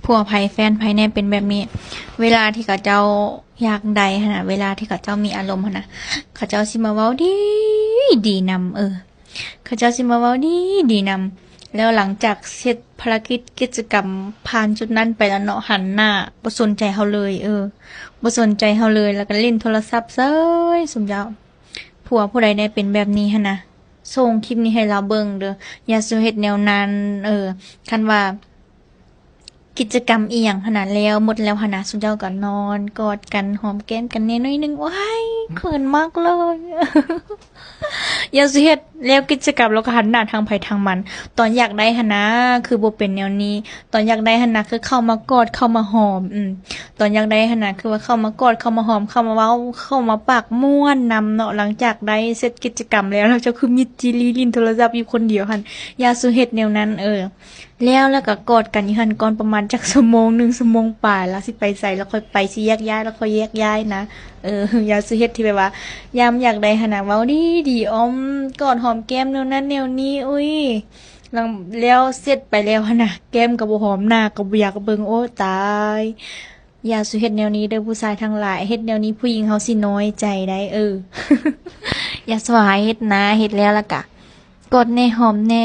ผัวไผแฟนไผแน่เป็นแบบนี้ เวลาที่เขาเจ้าอยากใดหั่นน่ะเวลาที่เขาเจ้ามีอารมณ์หั่นน่ะเขาเจ้าสิมาเว้าดีดีนำเขาเจ้าสิมาเว้าดีดีนำแล้วหลังจากเสร็จภารกิจกิจกรรมผ่านจุดนั้นไปแล้วเนาะหันหน้าบ่สนใจเฮาเลยบ่สนใจเฮาเลยแล้วก็เล่นโทรศัพท์เซ้ยซุมเจ้าผัวผู้ใดได้เป็นแบบนี้หั่นน่ะส่งคลิปนี้ให้เราเบิ่งเด้ออย่าสิเฮ็ดแนวนั้นคันว่า กิจกรรมอีหยังขนาดแล้วหมดแล้วหนนะสุดเจ้าก็นอนกอดกันหอมแก้มกันแน่น้อยหนึงว้ายเขินมากเลยอย่าสิเฮ็ดแล้วกิจกรรมแล้วก็หันหน้าทางไผทางมันตอนอยากได้หันนะคือบ่เป็นแนวนี้ตอนอยากได้หันนะคือเข้ามากอดเข้ามาหอมตอนอยากได้หันนะคือว่าเข้ามากอดเข้ามาหอมเข้ามาเว้าเข้ามาปากม่วนนำเนาะหลังจากได้เสร็จกิจกรรมแล้วเราจะคือมิดจิลีลินโทรศัพท์อยู่คนเดียวหั่นอย่าสิเฮ็ดแนวนั้นแล้วก็กอดกันอยู่หั่นก่อนประมาณจักชั่วโมงหนึ่งชั่วโมงปลายแล้วสิไปใส่แล้วค่อยไปสิแยกย้ายแล้วค่อยแยกย้ายนะอย่าสิเฮ็ดที่แบบว่ายามอยากได้หันน่ะเว้าดีดีออมกอดหอมแก้มแนวนั้นแนวนี้อุ้ยแล้วเสร็จไปแล้วหั่นน่ะแก้มก็บ่หอมหน้าก็บ่อยากเบิ่งโอ้ตายอย่าสิเฮ็ดแนวนี้เด้อผู้ชายทั้งหลายเฮ็ดแนวนี้ผู้หญิงเฮาสิน้อยใจได้อย่าสวายเฮ็ดนะเฮ็ดแล้วล่ะกะกดแน่หอมแน่